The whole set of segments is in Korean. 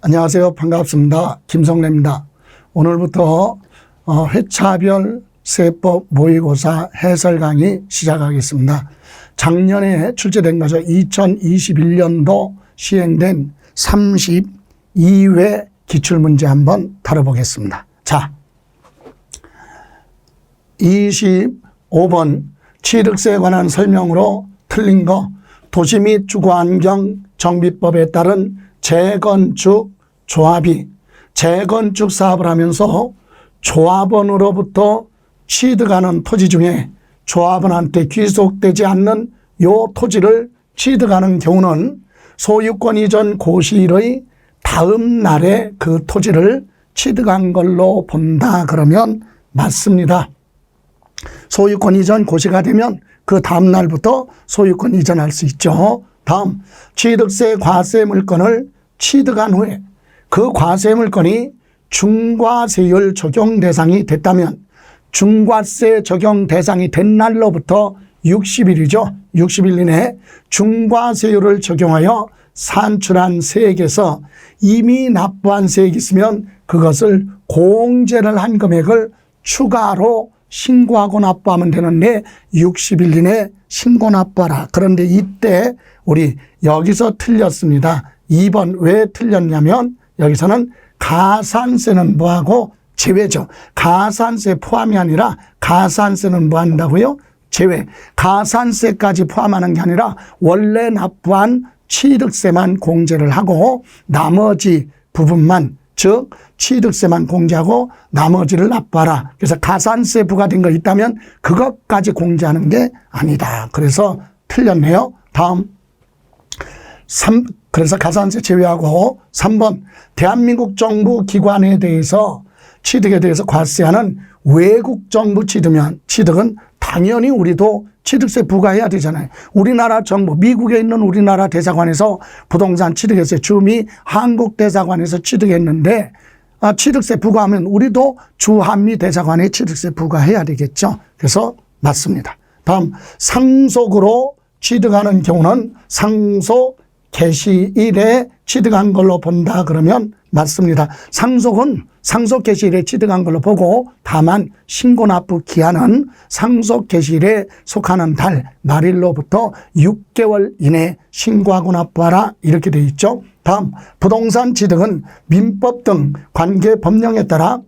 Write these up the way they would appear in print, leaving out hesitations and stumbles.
안녕하세요. 반갑습니다. 김성래입니다. 오늘부터 회차별 세법 모의고사 해설 강의 시작하겠습니다. 작년에 출제된 거죠. 2021년도 시행된 32회 기출문제 한번 다뤄보겠습니다. 자, 25번 취득세에 관한 설명으로 틀린 거, 도시 및 주거환경 정비법에 따른 재건축 조합이 재건축 사업을 하면서 조합원으로부터 취득하는 토지 중에 조합원한테 귀속되지 않는 요 토지를 취득하는 경우는 소유권 이전 고시일의 다음 날에 그 토지를 취득한 걸로 본다 그러면 맞습니다. 소유권 이전 고시가 되면 그 다음 날부터 소유권 이전할 수 있죠. 다음, 취득세 과세 물건을 취득한 후에 그 과세 물건이 중과세율 적용 대상이 됐다면 중과세 적용 대상이 된 날로부터 60일이죠. 60일 이내에 중과세율을 적용하여 산출한 세액에서 이미 납부한 세액이 있으면 그것을 공제를 한 금액을 추가로 신고하고 납부하면 되는데 60일 이내에 신고 납부하라. 그런데 이때 우리 여기서 틀렸습니다. 2번 왜 틀렸냐면 여기서는 가산세는 뭐하고 제외죠. 가산세 포함이 아니라 가산세는 뭐 한다고요? 제외. 가산세까지 포함하는 게 아니라 원래 납부한 취득세만 공제를 하고 나머지 부분만, 즉 취득세만 공제하고 나머지를 납부하라. 그래서 가산세 부과된 거 있다면 그것까지 공제하는 게 아니다. 그래서 틀렸네요. 다음 3, 그래서 가산세 제외하고 3번 대한민국 정부 기관에 대해서 취득에 대해서 과세하는 외국 정부 취득은 당연히 우리도 취득세 부과해야 되잖아요. 우리나라 정부, 미국에 있는 우리나라 대사관에서 부동산 취득했어요. 주미 한국 대사관에서 취득했는데 취득세 부과하면 우리도 주한미 대사관에 취득세 부과해야 되겠죠. 그래서 맞습니다. 다음, 상속으로 취득하는 경우는 상속 개시일에 취득한 걸로 본다 그러면 맞습니다. 상속은 상속 개시일에 취득한 걸로 보고 다만 신고 납부 기한은 상속 개시일에 속하는 달 말일로부터 6개월 이내에 신고하고 납부하라 이렇게 되어 있죠. 다음, 부동산 취득은 민법 등 관계 법령에 따라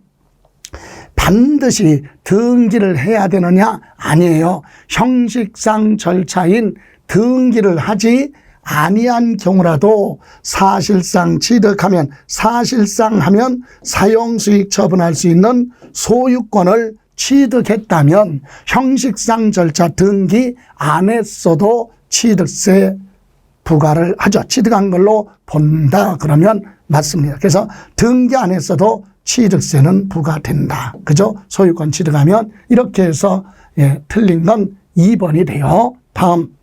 반드시 등기를 해야 되느냐? 아니에요. 형식상 절차인 등기를 하지 아니한 경우라도 사실상 취득하면 사실상 하면 사용수익 처분할 수 있는 소유권을 취득했다면 형식상 절차 등기 안 했어도 취득세 부과를 하죠. 취득한 걸로 본다 그러면 맞습니다. 그래서 등기 안 했어도 취득세는 부과된다. 그죠? 소유권 취득하면 이렇게 해서 틀린 건 2번이 돼요. 다음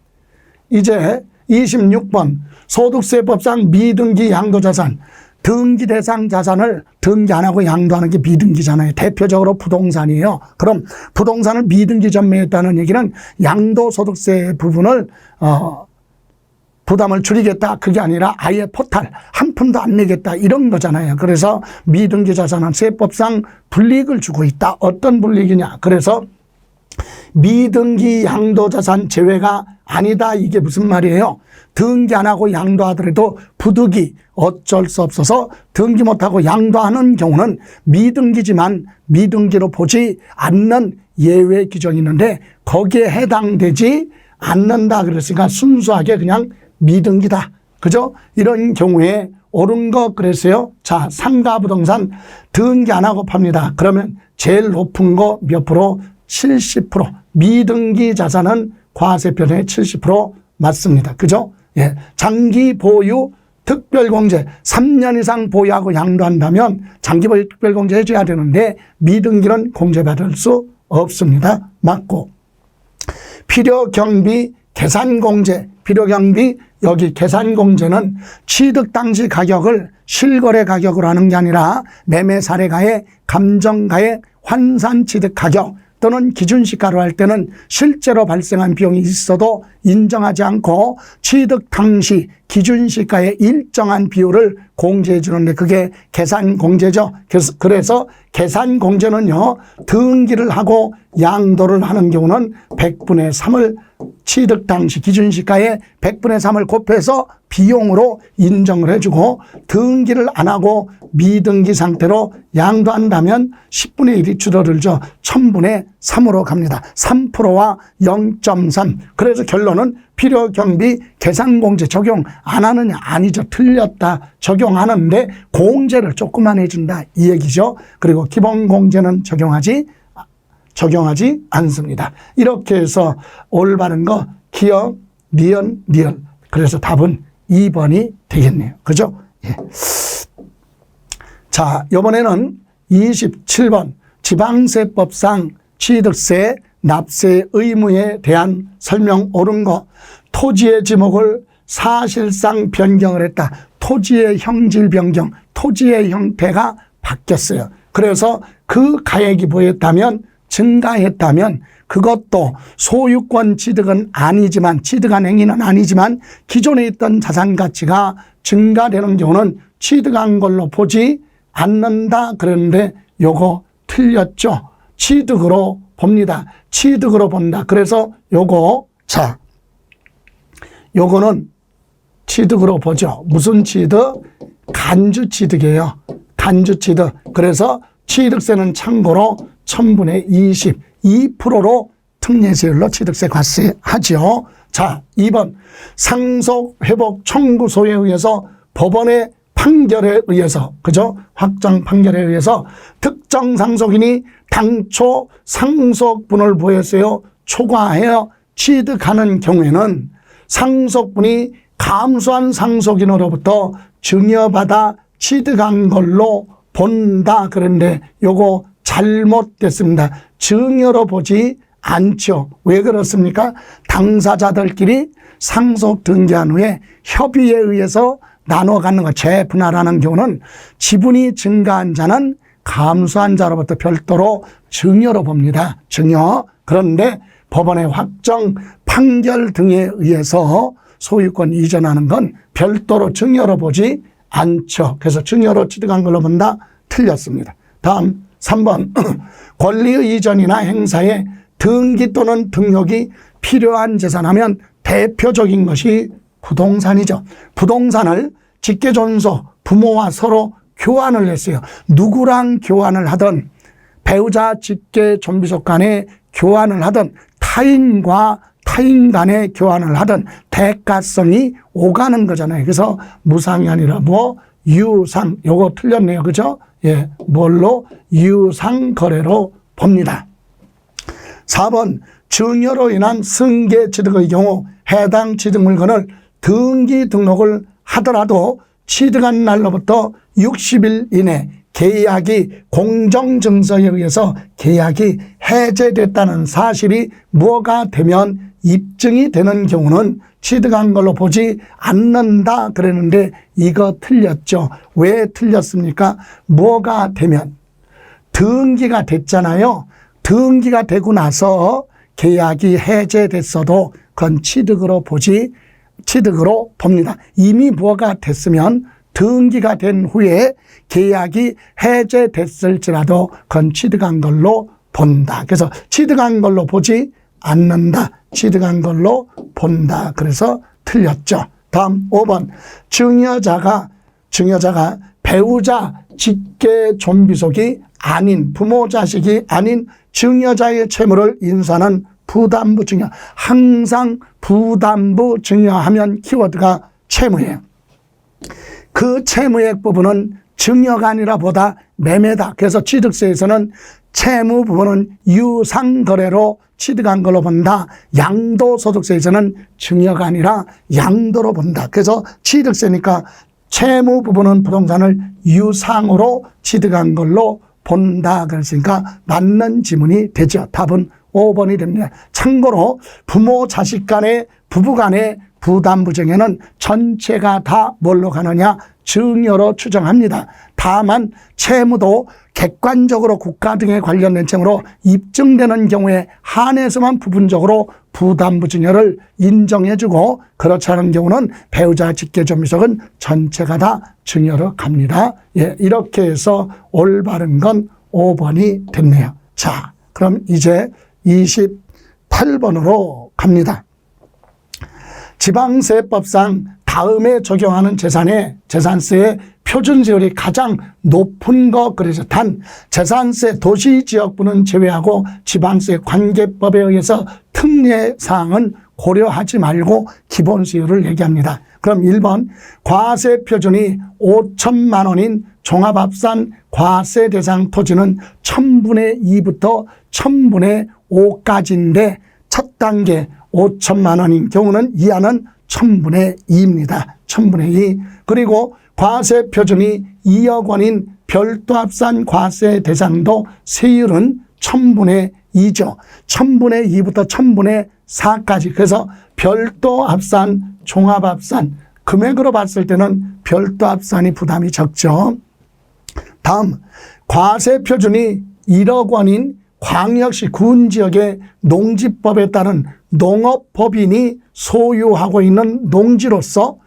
이제 26번 소득세법상 미등기 양도자산, 등기 대상 자산을 등기 안 하고 양도하는 게 미등기잖아요. 대표적으로 부동산이에요. 그럼 부동산을 미등기 전매했다는 얘기는 양도소득세 부분을 부담을 줄이겠다 그게 아니라 아예 포탈 한 푼도 안 내겠다 이런 거잖아요. 그래서 미등기 자산은 세법상 불이익을 주고 있다. 어떤 불이익이냐. 그래서 미등기 양도자산 제외가 아니다. 이게 무슨 말이에요? 등기 안 하고 양도하더라도 부득이 어쩔 수 없어서 등기 못하고 양도하는 경우는 미등기지만 미등기로 보지 않는 예외 규정이 있는데 거기에 해당되지 않는다. 그랬으니까 순수하게 그냥 미등기다. 그죠? 이런 경우에 옳은 거 그랬어요. 자, 상가부동산 등기 안 하고 팝니다. 그러면 제일 높은 거 몇 프로? 70%. 미등기 자산은 과세표준의 70% 맞습니다. 그죠? 예. 장기 보유 특별공제 3년 이상 보유하고 양도한다면 장기 보유 특별공제 해줘야 되는데 미등기는 공제받을 수 없습니다. 맞고. 필요경비 계산공제, 필요경비 여기 계산공제는 취득 당시 가격을 실거래 가격으로 하는 게 아니라 매매 사례가액, 감정가액, 환산취득 가격 또는 기준시가로 할 때는 실제로 발생한 비용이 있어도 인정하지 않고 취득 당시 기준시가의 일정한 비율을 공제해 주는데 그게 계산공제죠. 그래서 계산공제는요, 등기를 하고 양도를 하는 경우는 100분의 3을 취득 당시 기준시가의 100분의 3을 곱해서 비용으로 인정을 해주고, 등기를 안 하고 미등기 상태로 양도한다면 10분의 1이 줄어들죠. 1000분의 3으로 갑니다. 3%와 0.3. 그래서 결론은 필요경비 계산공제 적용 안 하느냐? 아니죠. 틀렸다. 적용하는데 공제를 조금만 해준다 이 얘기죠. 그리고 기본공제는 적용하지 않습니다. 이렇게 해서 올바른 거 기억, 니은, 리을. 그래서 답은 2번이 되겠네요. 그죠? 예. 자, 이번에는 27번 지방세법상 취득세, 납세 의무에 대한 설명 옳은 거. 토지의 지목을 사실상 변경을 했다. 토지의 형질 변경, 토지의 형태가 바뀌었어요. 그래서 그 가액이 보였다면, 증가했다면 그것도 소유권 취득은 아니지만, 취득한 행위는 아니지만 기존에 있던 자산 가치가 증가되는 경우는 취득한 걸로 보지 않는다 그랬는데 요거 틀렸죠. 취득으로 봅니다. 취득으로 본다. 그래서 요거는 취득으로 보죠. 무슨 취득? 간주 취득이에요. 간주 취득. 그래서 취득세는 참고로 1000분의 20, 2%로 특례세율로 취득세 과세하죠. 자, 2번 상속회복 청구소에 의해서 법원의 판결에 의해서, 그죠? 확정 판결에 의해서 특정 상속인이 당초 상속분을 보였어요. 초과하여 취득하는 경우에는 상속분이 감소한 상속인으로부터 증여받아 취득한 걸로 본다 그런데 요거 잘못됐습니다. 증여로 보지 않죠. 왜 그렇습니까? 당사자들끼리 상속 등기한 후에 협의에 의해서 나눠 갖는 것, 재분할하는 경우는 지분이 증가한 자는 감소한 자로부터 별도로 증여로 봅니다. 증여. 그런데 법원의 확정 판결 등에 의해서 소유권 이전하는 건 별도로 증여로 보지 않죠. 그래서 증여로 취득한 걸로 본다. 틀렸습니다. 다음 3번 권리의 이전이나 행사에 등기 또는 등록이 필요한 재산하면 대표적인 것이 부동산이죠. 부동산을 직계존속 부모와 서로 교환을 했어요. 누구랑 교환을 하든, 배우자 직계존비속 간에 교환을 하든, 타인과 타인 간에 교환을 하든 대가성이 오가는 거잖아요. 그래서 무상이 아니라 유상. 요거 틀렸네요. 그죠? 예, 뭘로? 유상거래로 봅니다. 4번 증여로 인한 승계 취득의 경우 해당 취득 물건을 등기 등록을 하더라도 취득한 날로부터 60일 이내 계약이 공정증서에 의해서 계약이 해제됐다는 사실이 뭐가 되면 입증이 되는 경우는 취득한 걸로 보지 않는다 그랬는데 이거 틀렸죠. 왜 틀렸습니까? 뭐가 되면? 등기가 됐잖아요. 등기가 되고 나서 계약이 해제됐어도 그건 취득으로 봅니다. 이미 뭐가 됐으면 등기가 된 후에 계약이 해제됐을지라도 그건 취득한 걸로 본다. 그래서 취득한 걸로 보지 않는다. 취득한 걸로 본다. 그래서 틀렸죠. 다음 5번 증여자가 배우자 직계존비속이 아닌, 부모 자식이 아닌 증여자의 채무를 인수하는 부담부 증여. 항상 부담부 증여하면 키워드가 채무예요. 그 채무액 부분은 증여가 아니라 보다 매매다. 그래서 취득세에서는 채무 부분은 유상거래로 취득한 걸로 본다. 양도소득세에서는 증여가 아니라 양도로 본다. 그래서 취득세니까 채무 부분은 부동산을 유상으로 취득한 걸로 본다. 그랬으니까 맞는 지문이 되죠. 답은 5번이 됩니다. 참고로 부모 자식 간에, 부부 간에 부담부정에는 전체가 다 뭘로 가느냐? 증여로 추정합니다. 다만 채무도 객관적으로 국가 등에 관련된 채무로 입증되는 경우에 한해서만 부분적으로 부담부증여를 인정해주고, 그렇지 않은 경우는 배우자 직계존비속은 전체가 다 증여로 갑니다. 예, 이렇게 해서 올바른 건 5번이 됐네요. 자, 그럼 이제 28번으로 갑니다. 지방세법상 다음에 적용하는 재산세의 표준세율이 가장 높은 것, 그래서 단 재산세 도시지역부는 제외하고 지방세 관계법에 의해서 특례사항은 고려하지 말고 기본세율을 얘기합니다. 그럼 1번 과세 표준이 5천만 원인 종합합산 과세 대상 토지는 1000분의 2부터 1000분의 5까지인데 첫 단계 5천만 원인 경우는 이하는 1000분의 2입니다. 1000분의 2. 그리고 과세 표준이 2억 원인 별도 합산 과세 대상도 세율은 1000분의 2죠. 1000분의 2부터 1000분의 4까지. 그래서 별도 합산, 종합 합산, 금액으로 봤을 때는 별도 합산이 부담이 적죠. 다음, 과세 표준이 1억 원인 광역시 군지역의 농지법에 따른 농업법인이 소유하고 있는 농지로서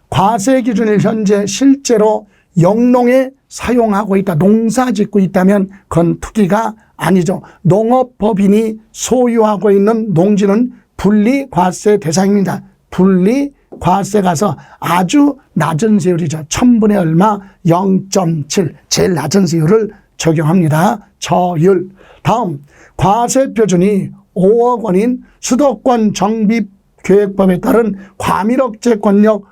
과세 기준을 현재 실제로 영농에 사용하고 있다, 농사 짓고 있다면 그건 투기가 아니죠. 농업법인이 소유하고 있는 농지는 분리과세 대상입니다. 분리과세 가서 아주 낮은 세율이죠. 1000분의 얼마? 0.7. 제일 낮은 세율을 적용합니다. 저율. 다음, 과세 표준이 5억 원인 수도권 정비계획법에 따른 과밀억제권역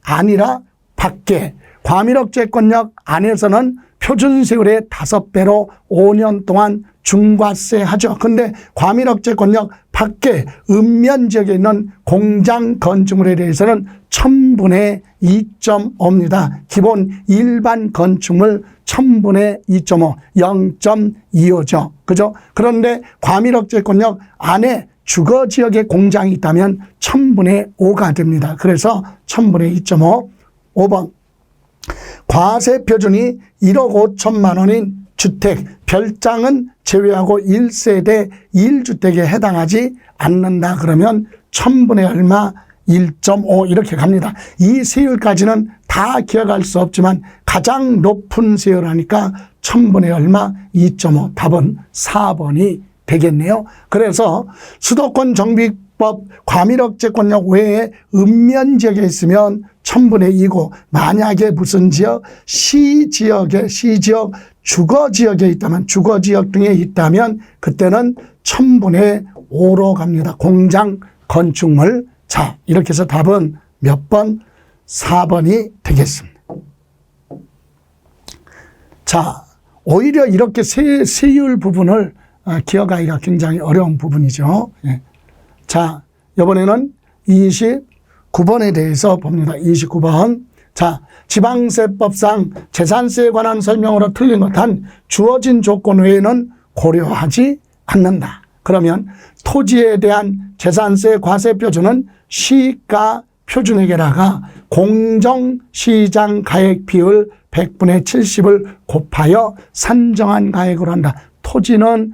아니라 밖에, 과밀억제권역 안에서는 표준세율의 5배로 5년 동안 중과세 하죠. 근데 과밀억제권역 밖에 읍면지역에 있는 공장 건축물에 대해서는 1000분의 2.5입니다. 기본 일반 건축물 1000분의 2.5, 0.25죠. 그죠? 그런데 과밀억제권역 안에 주거지역에 공장이 있다면 1000분의 5가 됩니다. 그래서 1000분의 2.5. 5번. 과세 표준이 1억 5천만 원인 주택, 별장은 제외하고 1세대 1주택에 해당하지 않는다. 그러면 1000분의 얼마? 1.5 이렇게 갑니다. 이 세율까지는 다 기억할 수 없지만 가장 높은 세율하니까 1000분의 얼마? 2.5. 답은 4번이 되겠네요. 그래서 수도권 정비법 과밀억제권역 외에 읍면지역에 있으면 1000분의 2고, 만약에 무슨 지역? 시지역 주거지역에 있다면, 주거지역 등에 있다면 그때는 1000분의 5로 갑니다. 공장 건축물. 자, 이렇게 해서 답은 몇 번? 4번이 되겠습니다. 자, 오히려 이렇게 세율 부분을 기억하기가 굉장히 어려운 부분이죠. 예. 자, 이번에는 29번에 대해서 봅니다. 29번. 자, 지방세법상 재산세에 관한 설명으로 틀린 것 한 주어진 조건 외에는 고려하지 않는다. 그러면 토지에 대한 재산세 과세 표준은 시가 표준액에다가 공정시장 가액 비율 100분의 70을 곱하여 산정한 가액으로 한다. 토지는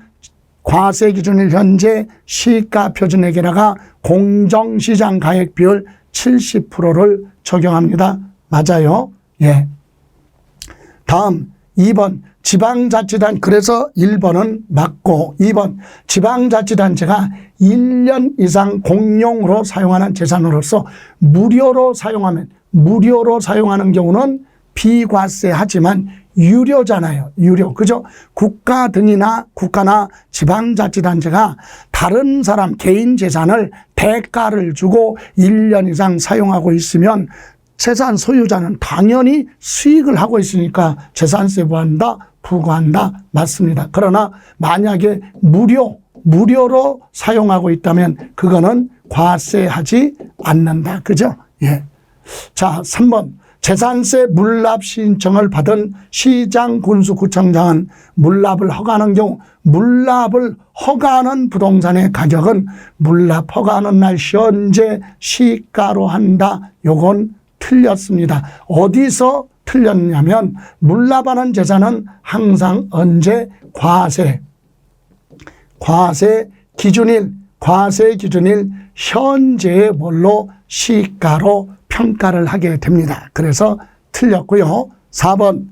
과세 기준일 현재 시가 표준액에다가 공정시장 가액 비율 70%를 적용합니다. 맞아요. 예. 다음 2번 지방자치단, 그래서 1번은 맞고 2번 지방자치단체가 1년 이상 공용으로 사용하는 재산으로서 무료로 사용하는 경우는 비과세하지만 유료잖아요. 유료. 그죠? 국가나 지방자치단체가 다른 사람 개인 재산을 대가를 주고 1년 이상 사용하고 있으면 재산 소유자는 당연히 수익을 하고 있으니까 재산세 부과한다. 맞습니다. 그러나 만약에 무료로 사용하고 있다면 그거는 과세하지 않는다. 그죠? 예. 자, 3번. 재산세 물납 신청을 받은 시장 군수구청장은 물납을 허가하는 경우 물납을 허가하는 부동산의 가격은 물납 허가하는 날 현재 시가로 한다. 요건 틀렸습니다. 어디서 틀렸냐면 물납하는 재산은 항상 언제 과세 기준일 현재의 뭘로 시가로 평가를 하게 됩니다. 그래서 틀렸고요. 4번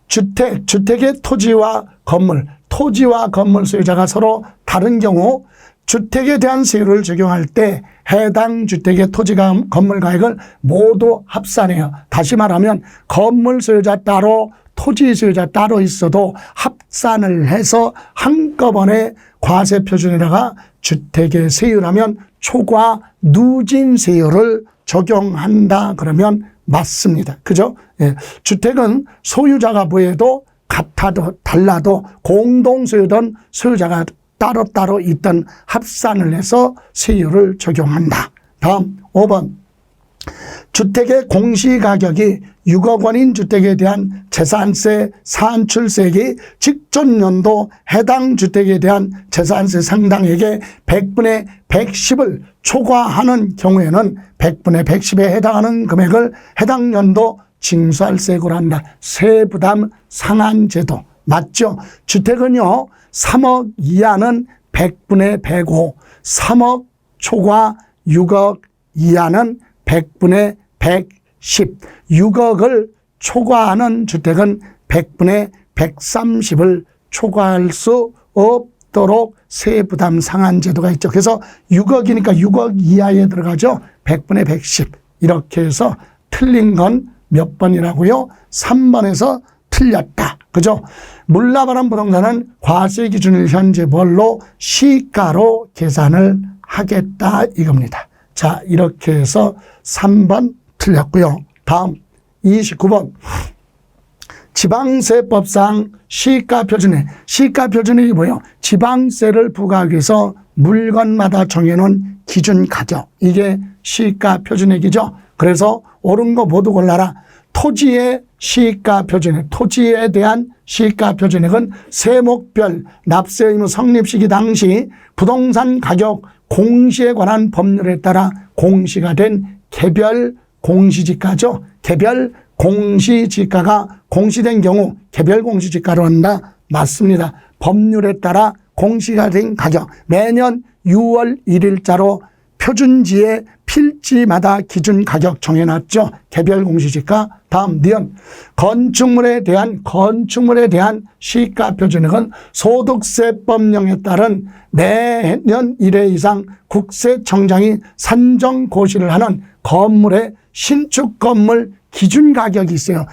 주택의 토지와 건물 소유자가 서로 다른 경우 주택에 대한 세율을 적용할 때 해당 주택의 토지가 건물 가액을 모두 합산해요. 다시 말하면 건물 소유자 따로 토지 소유자 따로 있어도 합산을 해서 한꺼번에 과세 표준에다가 주택의 세율하면 초과 누진 세율을 적용한다 그러면 맞습니다. 그죠? 예. 주택은 소유자가 뭐해도 같아도 달라도 공동 소유든 소유자가 따로따로 있던 합산을 해서 세율을 적용한다. 다음 5번 주택의 공시가격이 6억 원인 주택에 대한 재산세 산출세액이 직전 연도 해당 주택에 대한 재산세 상당액의 100분의 110을 초과하는 경우에는 100분의 110에 해당하는 금액을 해당 연도 징수할세액으로 한다. 세부담 상한제도 맞죠? 주택은요 3억 이하는 100분의 105, 3억 초과 6억 이하는 100분의 110, 6억을 초과하는 주택은 100분의 130을 초과할 수 없도록 세부담 상한제도가 있죠. 그래서 6억이니까 6억 이하에 들어가죠. 100분의 110 이렇게 해서 틀린 건 몇 번이라고요? 3번에서 틀렸다. 그죠? 물납하는 부동산은 과세 기준일 현재 뭘로 시가로 계산을 하겠다 이겁니다. 자, 이렇게 해서 3번 틀렸고요. 다음 29번 지방세법상 시가표준액. 시가표준액이 뭐예요? 지방세를 부과하기 위해서 물건마다 정해놓은 기준 가격. 이게 시가표준액이죠. 그래서 옳은 거 모두 골라라. 토지의 시가표준액, 토지에 대한 시가표준액은 세목별 납세 의무 성립 시기 당시 부동산 가격 공시에 관한 법률에 따라 공시가 된 개별 공시지가죠. 개별 공시지가가 공시된 경우 개별 공시지가로 한다. 맞습니다. 법률에 따라 공시가 된 가격 매년 6월 1일자로 표준지에 필지마다 기준 가격 정해놨죠. 개별 공시지가. 다음 니은 건축물에 대한 시가 표준액은 소득세법령에 따른 매년 1회 이상 국세청장이 산정 고시를 하는 건물의 신축 건물 기준 가격이 있어요.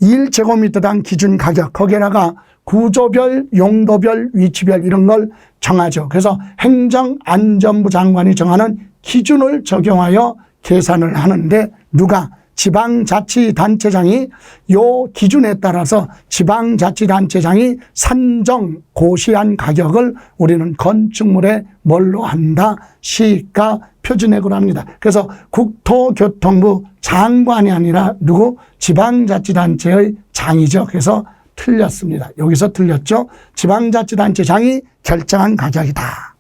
1제곱미터당 기준 가격. 거기에다가 구조별, 용도별, 위치별 이런 걸 정하죠. 그래서 행정안전부 장관이 정하는 기준을 적용하여 계산을 하는데 누가? 지방자치단체장이 요 기준에 따라서 지방자치단체장이 산정 고시한 가격을 우리는 건축물에 뭘로 한다? 시가 표준액으로 합니다. 그래서 국토교통부 장관이 아니라 누구? 지방자치단체의 장이죠. 그래서 틀렸습니다. 여기서 틀렸죠. 지방자치단체장이 결정한 가격이다.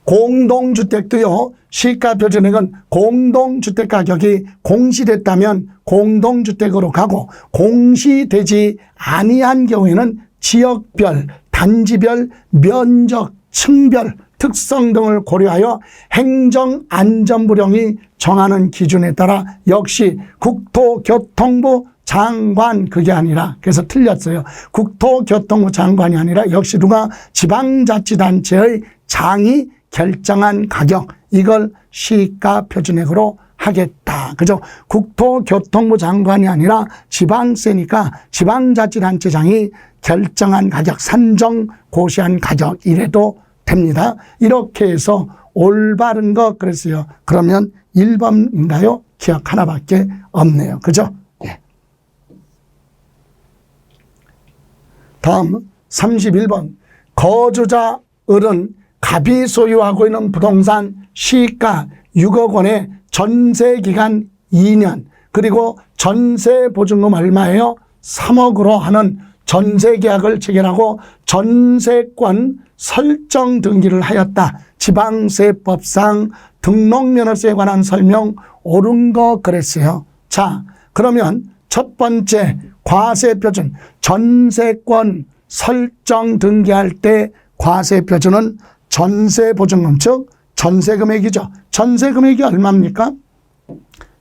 공동주택도요. 시가표준액은 공동주택 가격이 공시됐다면 공동주택으로 가고 공시되지 아니한 경우에는 지역별, 단지별, 면적, 층별, 특성 등을 고려하여 행정안전부령이 정하는 기준에 따라 역시 국토교통부 장관 그게 아니라 그래서 틀렸어요. 국토교통부 장관이 아니라 역시 누가 지방자치단체의 장이 결정한 가격 이걸 시가표준액으로 하겠다. 그죠? 국토교통부 장관이 아니라 지방세니까 지방자치단체장이 결정한 가격 산정 고시한 가격 이래도 됩니다. 이렇게 해서 올바른 거 그랬어요. 그러면 1번인가요? 기억 하나밖에 없네요. 그죠? 예. 다음 31번 거주자 을은 갑이 소유하고 있는 부동산 시가 6억 원에 전세기간 2년 그리고 전세보증금 얼마예요? 3억으로 하는 전세계약을 체결하고 전세권 설정 등기를 하였다. 지방세법상 등록면허세에 관한 설명 옳은 거 그랬어요. 자, 그러면 첫 번째 과세표준, 전세권 설정 등기할 때 과세표준은 전세보증금, 즉 전세금액이죠. 전세금액이 얼마입니까?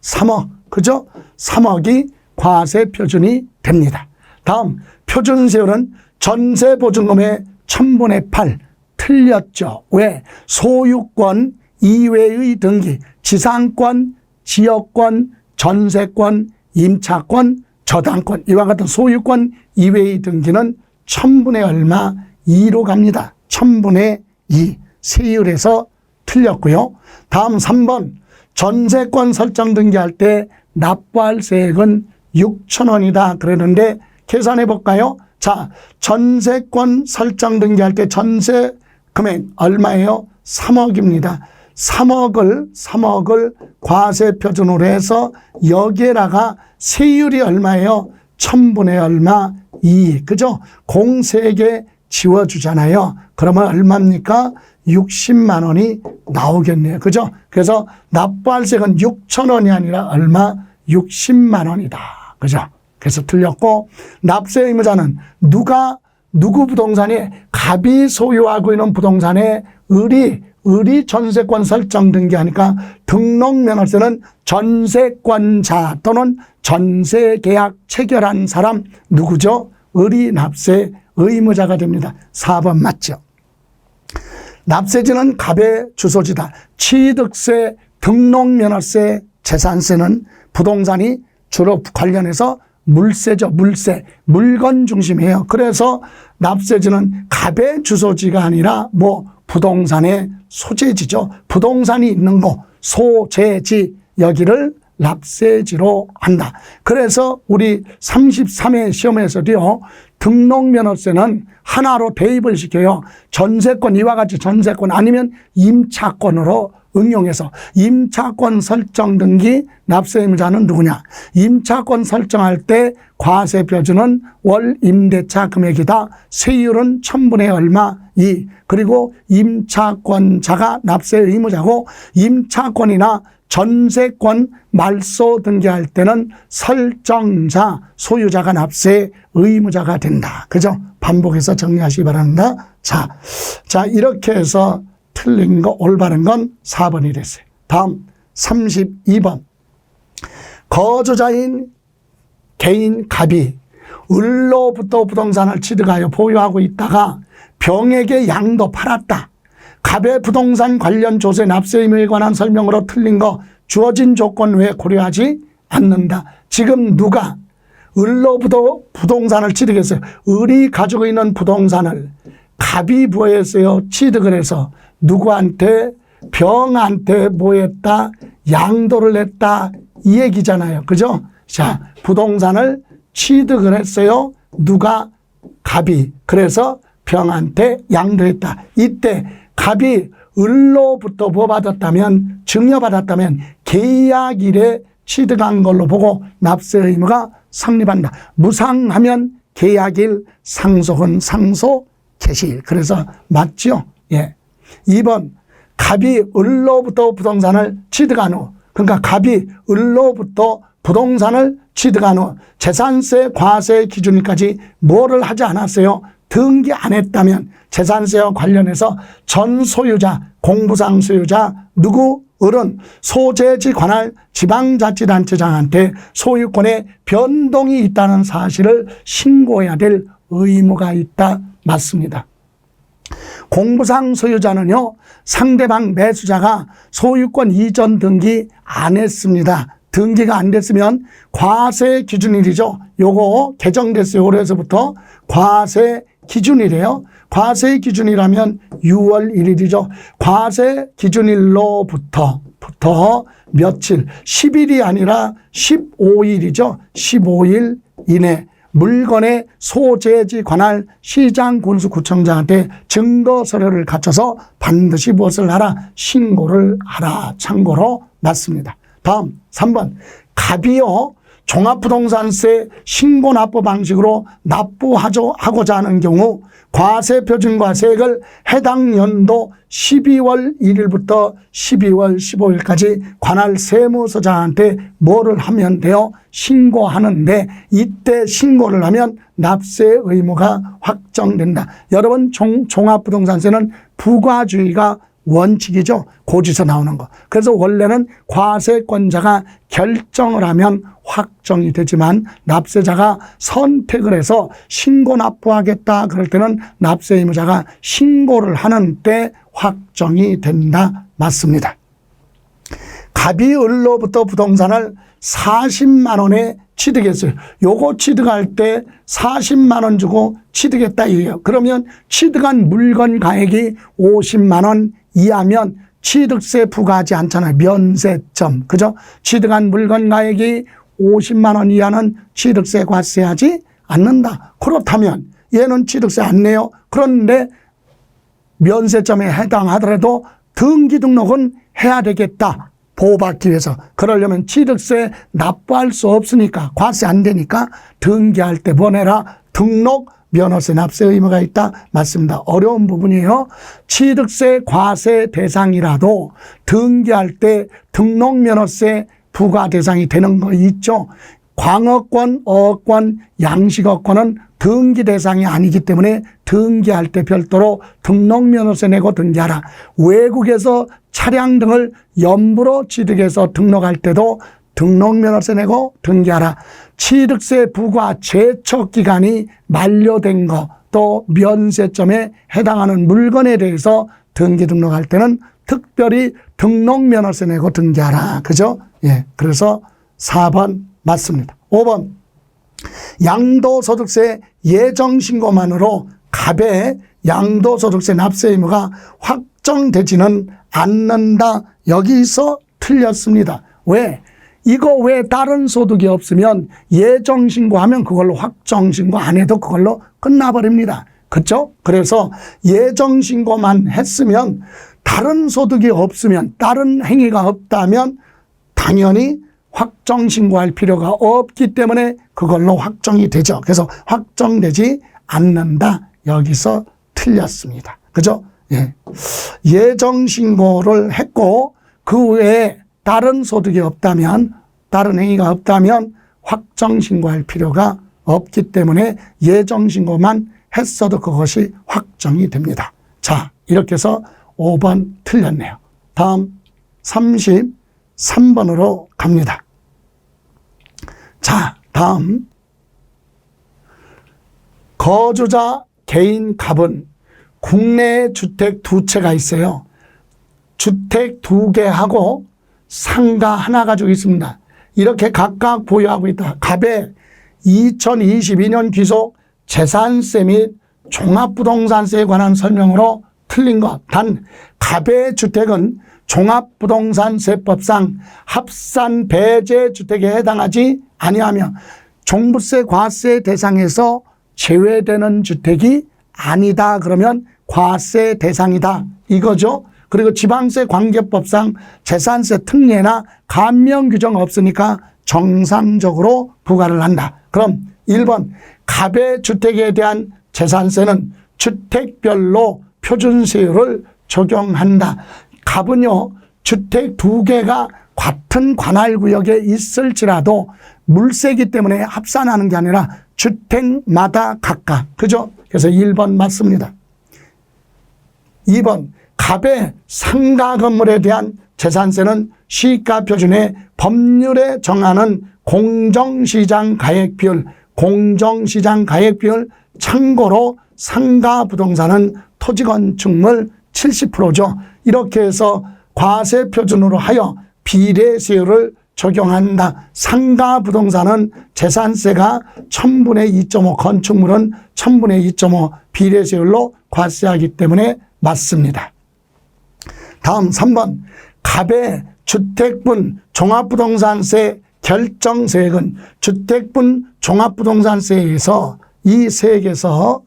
3억, 그죠? 3억이 과세표준이 됩니다. 다음, 표준세율은 전세보증금의 1000분의 8 틀렸죠. 왜? 소유권 이외의 등기, 지상권, 지역권, 전세권, 임차권, 저당권, 이와 같은 소유권 이외의 등기는 1000분의 얼마 2로 갑니다. 1000분의 2 세율에서 틀렸고요. 다음 3번, 전세권 설정 등기할 때 납부할 세액은 6,000원이다 그러는데 계산해 볼까요? 자, 전세권 설정 등기할 때 전세 금액 얼마예요? 3억입니다. 3억을 과세표준으로 해서 여기에다가 세율이 얼마예요? 1000분의 얼마? 2. 그죠? 공세에게 지워주잖아요. 그러면 얼마입니까? 60만 원이 나오겠네요. 그죠? 그래서 납부할 세액은 6,000원이 아니라 얼마? 60만 원이다. 그죠? 그래서 틀렸고, 납세 의무자는 누구 부동산이 갑이 소유하고 있는 부동산에 을이 전세권 설정 등기하니까 등록면허세는 전세권자 또는 전세계약 체결한 사람 누구죠? 을이 납세 의무자가 됩니다. 4번 맞죠? 납세지는 갑의 주소지다. 취득세, 등록면허세, 재산세는 부동산이 주로 관련해서 물세죠. 물세. 물건 중심이에요. 그래서 납세지는 갑의 주소지가 아니라 부동산의 소재지죠. 부동산이 있는 곳, 소재지, 여기를 납세지로 한다. 그래서 우리 33회 시험에서도요, 등록면허세는 하나로 대입을 시켜요. 전세권, 이와 같이 전세권 아니면 임차권으로 응용해서 임차권 설정 등기 납세 의무자는 누구냐? 임차권 설정할 때 과세표준은 월 임대차 금액이다. 세율은 1000분의 얼마? 2. 그리고 임차권자가 납세 의무자고 임차권이나 전세권 말소 등기할 때는 설정자, 소유자가 납세 의무자가 된다. 그죠? 반복해서 정리하시기 바랍니다. 자, 이렇게 해서 틀린 거, 올바른 건 4번이 됐어요. 다음 32번. 거주자인 개인 갑이 을로부터 부동산을 취득하여 보유하고 있다가 병에게 양도 팔았다. 갑의 부동산 관련 조세 납세 의무에 관한 설명으로 틀린 거 주어진 조건 외에 고려하지 않는다. 지금 누가 을로부터 부동산을 취득했어요. 을이 가지고 있는 부동산을 갑이 뭐했어요? 취득을 해서 누구한테? 병한테 뭐했다? 양도를 했다. 이 얘기잖아요. 그죠? 자, 부동산을 취득을 했어요. 누가? 갑이. 그래서 병한테 양도했다. 이때 갑이 을로부터 뭐 받았다면, 증여받았다면 계약일에 취득한 걸로 보고 납세 의무가 성립한다. 무상하면 계약일, 상속은 상속 개시일. 그래서 맞죠? 예. 2번, 갑이 을로부터 부동산을 취득한 후, 그러니까 갑이 을로부터 부동산을 취득한 후 재산세 과세 기준일까지 뭐를 하지 않았어요? 등기 안 했다면 재산세와 관련해서 전 소유자, 공부상 소유자, 누구? 을은 소재지 관할 지방자치단체장한테 소유권에 변동이 있다는 사실을 신고해야 될 의무가 있다. 맞습니다. 공부상 소유자는요, 상대방 매수자가 소유권 이전 등기 안 했습니다. 등기가 안 됐으면 과세 기준일이죠. 요거 개정됐어요. 올해서부터 과세 기준일이에요. 과세 기준이라면 6월 1일이죠. 과세 기준일로부터 며칠, 10일이 아니라 15일이죠. 15일 이내 물건의 소재지 관할 시장군수구청장한테 증거 서류를 갖춰서 반드시 무엇을 하라? 신고를 하라. 참고로 맞습니다. 다음 3번. 갑이요 종합부동산세 신고납부 방식으로 납부하고자 하는 경우 과세표준과세액을 해당 연도 12월 1일부터 12월 15일까지 관할 세무서장한테 뭐를 하면 돼요? 신고하는데 이때 신고를 하면 납세 의무가 확정된다. 여러분 종합부동산세는 부과주의가 원칙이죠. 고지서 나오는 거. 그래서 원래는 과세권자가 결정을 하면 확정이 되지만 납세자가 선택을 해서 신고 납부하겠다 그럴 때는 납세 의무자가 신고를 하는 때 확정이 된다. 맞습니다. 갑이 을로부터 부동산을 40만 원에 취득했어요. 요거 취득할 때 40만 원 주고 취득했다 이거예요. 그러면 취득한 물건 가액이 50만 원 이하면 취득세 부과하지 않잖아요. 면세점. 그죠? 취득한 물건 가액이 50만 원 이하는 취득세 과세하지 않는다. 그렇다면 얘는 취득세 안 내요. 그런데 면세점에 해당하더라도 등기 등록은 해야 되겠다. 보호받기 위해서. 그러려면 취득세 납부할 수 없으니까 과세 안 되니까 등기할 때 보내라. 등록 면허세 납세 의무가 있다. 맞습니다. 어려운 부분이에요. 취득세 과세 대상이라도 등기할 때 등록 면허세 부과 대상이 되는 거 있죠. 광어권, 어권, 양식어권은 등기 대상이 아니기 때문에 등기할 때 별도로 등록 면허세 내고 등기하라. 외국에서 차량 등을 연부로 취득해서 등록할 때도 등록면허세 내고 등기하라. 취득세 부과 제척 기간이 만료된 거, 또 면세점에 해당하는 물건에 대해서 등기 등록할 때는 특별히 등록면허세 내고 등기하라. 그죠? 예. 그래서 4번 맞습니다. 5번. 양도소득세 예정신고만으로 갑의 양도소득세 납세 의무가 확정되지는 않는다. 여기서 틀렸습니다. 왜? 이거 왜 다른 소득이 없으면 예정신고하면 그걸로 확정신고 안 해도 그걸로 끝나버립니다. 그렇죠? 그래서 예정신고만 했으면 다른 소득이 없으면 다른 행위가 없다면 당연히 확정신고할 필요가 없기 때문에 그걸로 확정이 되죠. 그래서 확정되지 않는다. 여기서 틀렸습니다. 그죠? 예. 예정신고를 했고 그 외에 다른 소득이 없다면, 다른 행위가 없다면 확정신고할 필요가 없기 때문에 예정신고만 했어도 그것이 확정이 됩니다. 자, 이렇게 해서 5번 틀렸네요. 다음 33번으로 갑니다. 자, 다음 거주자 개인 갑은 국내 주택 2채가 있어요. 주택 2개하고 상가 하나 가지고 있습니다. 이렇게 각각 보유하고 있다. 갑의 2022년 귀속 재산세 및 종합부동산세에 관한 설명으로 틀린 것. 단 갑의 주택은 종합부동산세법상 합산 배제 주택에 해당하지 아니하며 종부세 과세 대상에서 제외되는 주택이 아니다. 그러면 과세 대상이다. 이거죠. 그리고 지방세 관계법상 재산세 특례나 감면 규정 없으니까 정상적으로 부과를 한다. 그럼 1번 갑의 주택에 대한 재산세는 주택별로 표준세율을 적용한다. 갑은요 주택 2개가 같은 관할구역에 있을지라도 물세기 때문에 합산하는 게 아니라 주택마다 각각. 그죠? 그래서 1번 맞습니다. 2번 갑의 상가 건물에 대한 재산세는 시가 표준의 법률에 정하는 공정시장 가액비율, 참고로 상가 부동산은 토지 건축물 70%죠. 이렇게 해서 과세 표준으로 하여 비례세율을 적용한다. 상가 부동산은 재산세가 1000분의 2.5, 건축물은 1000분의 2.5 비례세율로 과세하기 때문에 맞습니다. 다음 3번 갑의 주택분 종합부동산세 결정세액은 주택분 종합부동산세에서 이 세액에서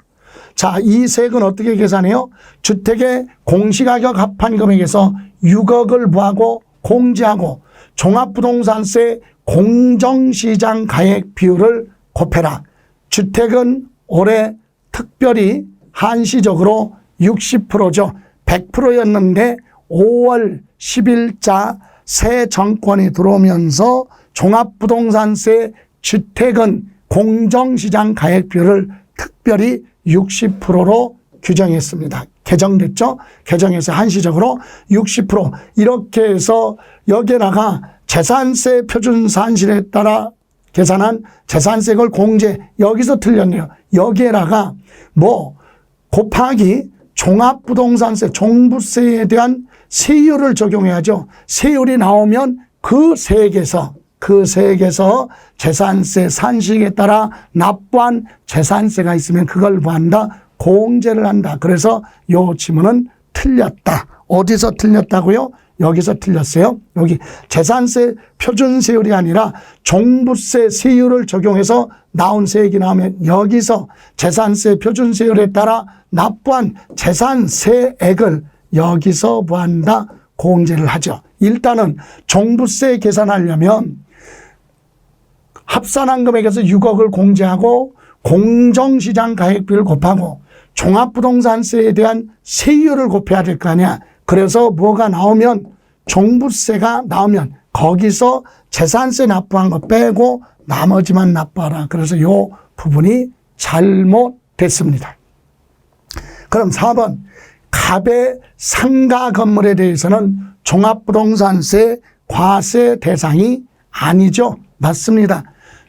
자, 이 세액은 어떻게 계산해요? 주택의 공시가격 합한 금액에서 6억을 부하고 공제하고 종합부동산세 공정시장 가액 비율을 곱해라. 주택은 올해 특별히 한시적으로 60%죠. 100%였는데 5월 10일자 새 정권이 들어오면서 종합부동산세 주택은 공정시장 가액 비율을 특별히 60%로 규정했습니다. 개정됐죠? 개정해서 한시적으로 60% 이렇게 해서 여기에다가 재산세 표준산실에 따라 계산한 재산세를 공제 여기서 틀렸네요. 여기에다가 뭐 곱하기 종합부동산세 종부세에 대한 세율을 적용해야죠. 세율이 나오면 그 세액에서 재산세 산식에 따라 납부한 재산세가 있으면 그걸 뭐한다? 공제를 한다. 그래서 요 지문은 틀렸다. 어디서 틀렸다고요? 여기서 틀렸어요. 여기 재산세 표준세율이 아니라 종부세 세율을 적용해서 나온 세액이 나오면 여기서 재산세 표준세율에 따라 납부한 재산세액을 여기서 뭐한다? 공제를 하죠. 일단은 종부세 계산하려면 합산한 금액에서 6억을 공제하고 공정시장 가액비를 곱하고 종합부동산세에 대한 세율을 곱해야 될 거 아니야. 그래서 뭐가 나오면 종부세가 나오면 거기서 재산세 납부한 거 빼고 나머지만 납부하라. 그래서 이 부분이 잘못됐습니다. 그럼 4번 갑의 상가 건물에 대해서는 종합부동산세 과세 대상이 아니죠. 맞습니다.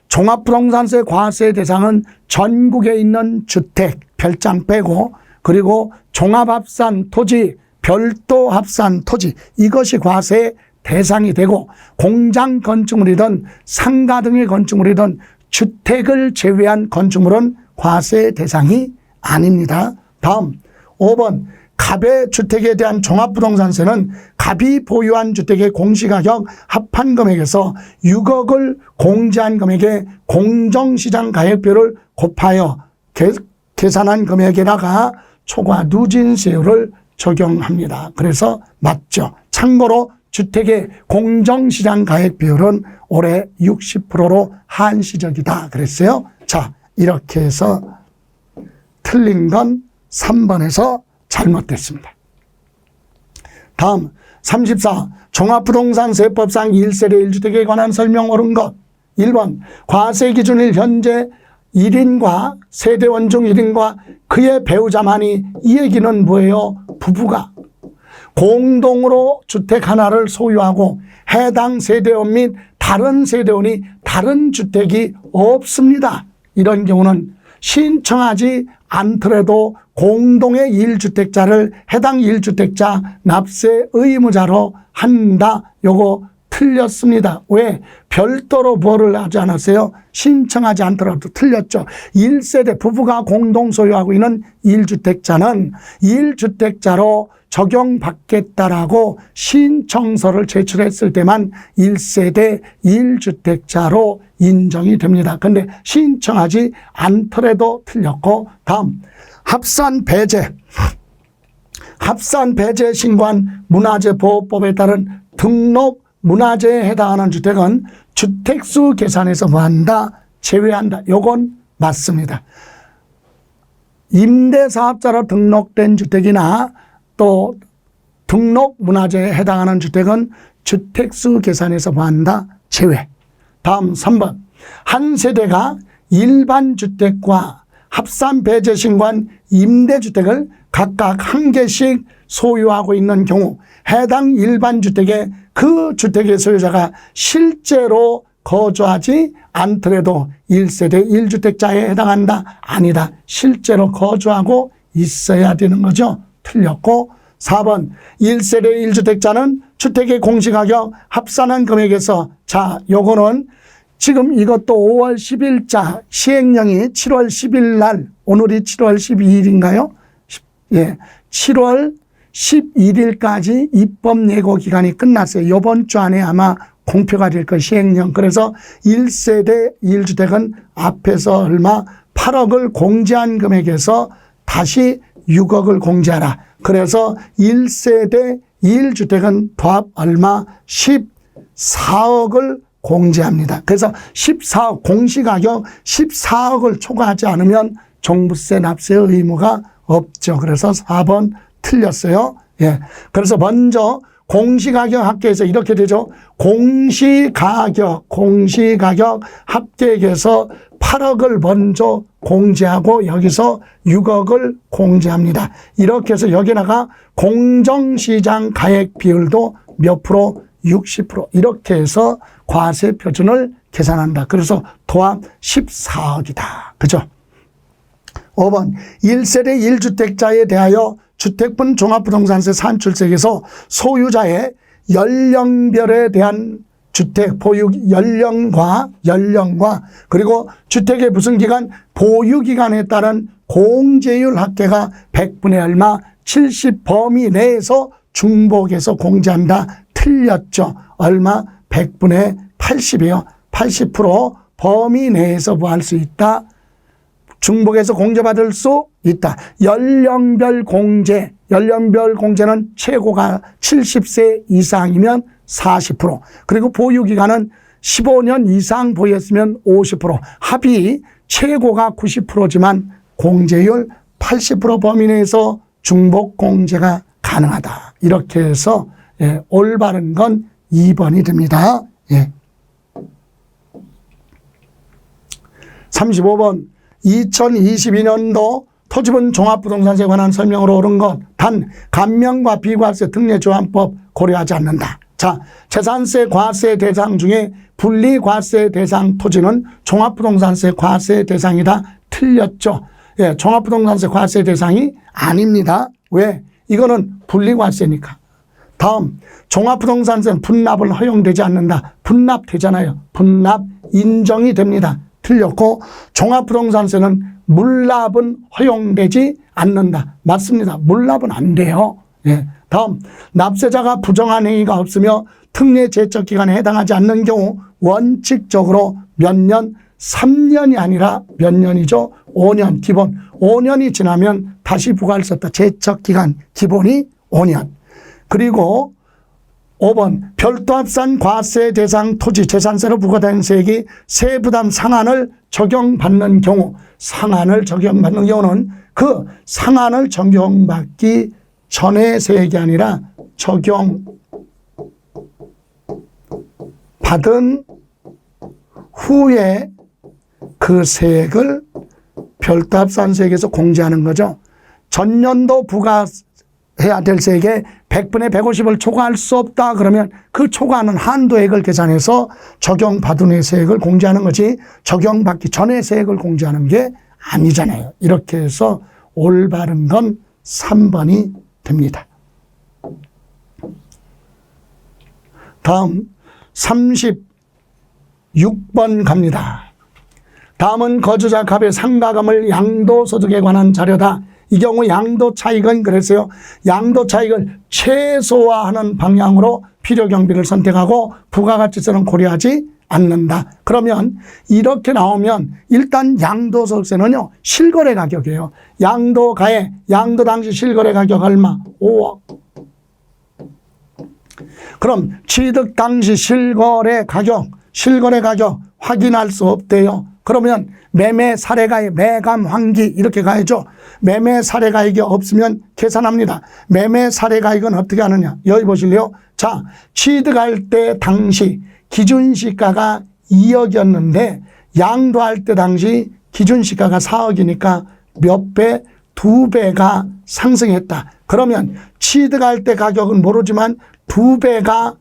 종합부동산세 과세 대상은 전국에 있는 주택 별장 빼고 그리고 종합합산 토지 별도 합산 토지 이것이 과세 대상이 되고 공장 건축물이든 상가 등의 건축물이든 주택을 제외한 건축물은 과세 대상이 아닙니다. 다음 5번 갑의 주택에 대한 종합부동산세는 갑이 보유한 주택의 공시가격 합한 금액에서 6억을 공제한 금액의 공정시장 가액비율을 곱하여 계산한 금액에다가 초과 누진세율을 적용합니다. 그래서 맞죠. 참고로 주택의 공정시장 가액 비율은 올해 60%로 한시적이다 그랬어요. 자, 이렇게 해서 틀린 건 3번에서 잘못됐습니다. 다음 34. 종합부동산세법상 1세대 1주택에 관한 설명 옳은 것. 1번 과세 기준일 현재 1인과 세대원 중 1인과 그의 배우자만이 이 얘기는 뭐예요? 부부가 공동으로 주택 하나를 소유하고 해당 세대원 및 다른 세대원이 다른 주택이 없습니다. 이런 경우는 신청하지 않더라도 공동의 1주택자를 해당 1주택자 납세 의무자로 한다. 요거 틀렸습니다. 왜? 별도로 뭐를 하지 않았어요? 신청하지 않더라도 틀렸죠. 1세대 부부가 공동 소유하고 있는 1주택자는 1주택자로 적용받겠다라고 신청서를 제출했을 때만 1세대 1주택자로 인정이 됩니다. 그런데 신청하지 않더라도 틀렸고 다음 합산 배제. 합산 배제 신고한 문화재보호법에 따른 등록 문화재에 해당하는 주택은 주택수 계산에서 뭐한다? 제외한다. 요건 맞습니다. 임대사업자로 등록된 주택이나 또 등록 문화재에 해당하는 주택은 주택수 계산에서 뭐한다? 제외. 다음 3번. 한 세대가 일반 주택과 합산 배제 신고한 임대주택을 각각 한 개씩 소유하고 있는 경우 해당 일반 주택에 그 주택의 소유자가 실제로 거주하지 않더라도 1세대 1주택자에 해당한다? 아니다. 실제로 거주하고 있어야 되는 거죠. 틀렸고 4번 1세대 1주택자는 주택의 공시가격 합산한 금액에서 자 요거는 지금 이것도 5월 10일자 시행령이 7월 10일 날 오늘이 7월 12일인가요? 예, 7월 11일까지 입법 예고 기간이 끝났어요. 이번 주 안에 아마 공표가 될 거 시행령. 그래서 1세대 1주택은 앞에서 얼마 8억을 공제한 금액에서 다시 6억을 공제하라. 그래서 1세대 1주택은 도합 얼마 14억을 공제합니다. 그래서 14억, 공시가격 14억을 초과하지 않으면 종부세 납세 의무가 없죠. 그래서 4번 틀렸어요. 예. 그래서 먼저 공시가격 합계에서 이렇게 되죠. 공시가격 합계액에서 8억을 먼저 공제하고 여기서 6억을 공제합니다. 이렇게 해서 여기다가 공정시장 가액 비율도 몇 프로? 60%. 이렇게 해서 과세 표준을 계산한다. 그래서 도합 14억이다. 그죠? 5번 1세대 1주택자에 대하여 주택분 종합부동산세 산출세에서 소유자의 연령별에 대한 주택 보유 연령과 그리고 주택의 무슨 기간 보유 기간에 따른 공제율 합계가 100분의 얼마 70 범위 내에서 중복해서 공제한다. 틀렸죠. 얼마? 100분의 80이에요. 80% 범위 내에서 뭐 할 수 있다? 중복해서 공제받을 수 있다. 연령별 공제는 최고가 70세 이상이면 40%, 그리고 보유기간은 15년 이상 보유했으면 50%, 합이 최고가 90%지만 공제율 80% 범위 내에서 중복 공제가 가능하다. 이렇게 해서 올바른 건 2번이 됩니다. 35번 2022년도 토지분 종합부동산세에 관한 설명으로 옳은 것 단 감면과 비과세 특례조항법 고려하지 않는다. 자, 재산세 과세 대상 중에 분리과세 대상 토지는 종합부동산세 과세 대상이다. 틀렸죠. 예, 종합부동산세 과세 대상이 아닙니다. 왜? 이거는 분리과세니까. 다음, 종합부동산세는 분납을 허용되지 않는다. 분납되잖아요. 분납 인정이 됩니다. 틀렸고, 종합부동산세는 물납은 허용되지 않는다. 맞습니다. 물납은 안 돼요. 예. 다음, 납세자가 부정한 행위가 없으며 특례 제적 기간에 해당하지 않는 경우 원칙적으로 몇 년? 3년이 아니라 몇 년이죠? 5년 기본. 5년이 지나면 다시 부과할 수 없다. 제적 기간 기본이 5년. 그리고 5번 별도 합산 과세 대상 토지 재산세로 부과된 세액이 세부담 상한을 적용받는 경우는 그 상한을 적용받기 전의 세액이 아니라 적용받은 후에 그 세액을 별도 합산 세액에서 공제하는 거죠. 전년도 부과해야 될 세액에 100분의 150을 초과할 수 없다 그러면 그 초과하는 한도액을 계산해서 적용받은 후의 세액을 공제하는 거지 적용받기 전의 세액을 공제하는 게 아니잖아요. 이렇게 해서 올바른 건 3번이 됩니다. 다음 36번 갑니다. 다음은 거주자 갑의 상가금을 양도소득에 관한 자료다. 이 경우 양도차익은 그랬어요. 양도차익을 최소화하는 방향으로 필요경비를 선택하고 부가가치세는 고려하지 않는다. 그러면 이렇게 나오면 일단 양도소득세는요. 실거래 가격이에요. 양도가액, 양도 당시 실거래 가격 얼마? 5억. 그럼 취득 당시 실거래 가격 확인할 수 없대요. 그러면 매매 사례가액, 매감 환기 이렇게 가야죠. 매매 사례가액이 없으면 계산합니다. 매매 사례가액은 어떻게 하느냐. 여기 보실래요? 자, 취득할 때 당시 기준시가가 2억이었는데 양도할 때 당시 기준시가가 4억이니까 몇 배? 2배가 상승했다. 그러면 취득할 때 가격은 모르지만 2배가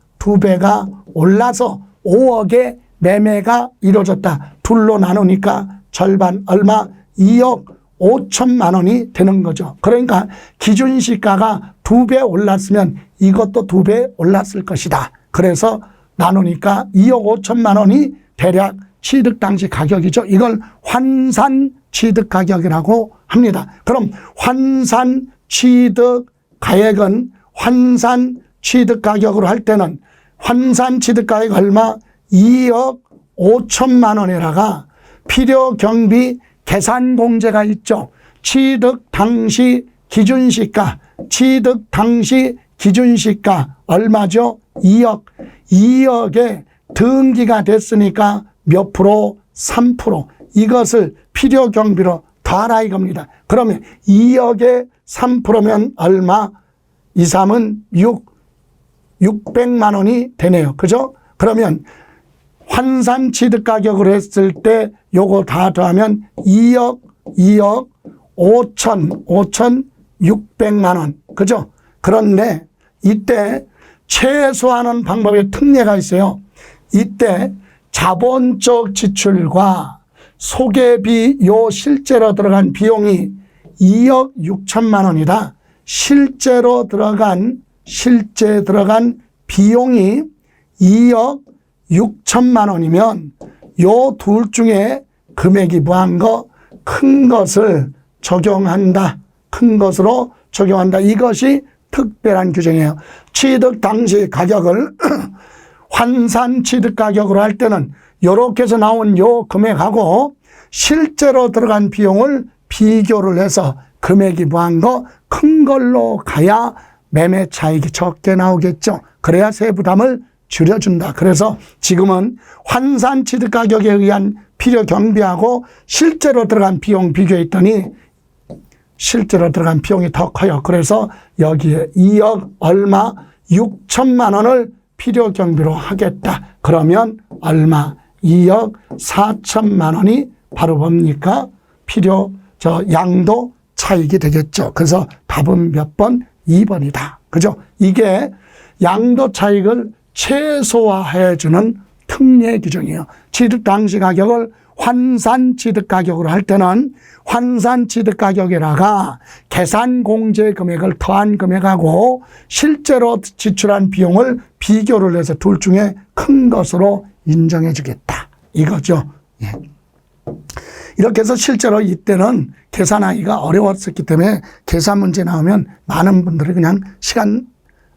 올라서 5억의 매매가 이루어졌다. 둘로 나누니까 절반 얼마? 2억 5천만 원이 되는 거죠. 그러니까 기준시가가 2배 올랐으면 이것도 2배 올랐을 것이다. 그래서 나누니까 2억 5천만 원이 대략 취득 당시 가격이죠. 이걸 환산 취득 가격이라고 합니다. 그럼 환산 취득 가액은 환산 취득 가격으로 할 때는 환산 취득 가액 얼마? 2억 5천만 원에다가 필요 경비 계산 공제가 있죠. 취득 당시 기준시가 얼마죠? 2억. 2억에 등기가 됐으니까 몇 프로? 3%. 이것을 필요 경비로 더하라 이겁니다. 그러면 2억에 3%면 얼마? 2, 3은 600만 원이 되네요. 그죠? 그러면 환산 취득 가격으로 했을 때 요거 다 더하면 2억 5,600만 원. 그죠? 그런데 이때 최소화하는 방법에 특례가 있어요. 이때 자본적 지출과 소개비 요 실제로 들어간 비용이 2억 6천만 원이다. 실제 들어간 비용이 2억 6천만 원이면 요 둘 중에 금액이 뭐한 거? 큰 것을 적용한다. 큰 것으로 적용한다. 이것이 특별한 규정이에요. 취득 당시 가격을 환산 취득 가격으로 할 때는 이렇게 해서 나온 요 금액하고 실제로 들어간 비용을 비교를 해서 금액이 뭐한 거? 큰 걸로 가야 매매 차익이 적게 나오겠죠. 그래야 세부담을 줄여준다. 그래서 지금은 환산 취득 가격에 의한 필요 경비하고 실제로 들어간 비용 비교했더니 실제로 들어간 비용이 더 커요. 그래서 여기에 2억 얼마 6천만 원을 필요 경비로 하겠다. 그러면 얼마? 2억 4천만 원이 바로 뭡니까? 양도 차익이 되겠죠. 그래서 답은 몇 번? 2번이다. 그죠? 이게 양도 차익을 최소화해 주는 특례 규정이에요. 취득 당시 가격을 환산 취득 가격으로 할 때는 환산 취득 가격에다가 계산 공제 금액을 더한 금액하고 실제로 지출한 비용을 비교를 해서 둘 중에 큰 것으로 인정해 주겠다. 이거죠. 예. 이렇게 해서 실제로 이때는 계산하기가 어려웠었기 때문에 계산 문제 나오면 많은 분들이 그냥 시간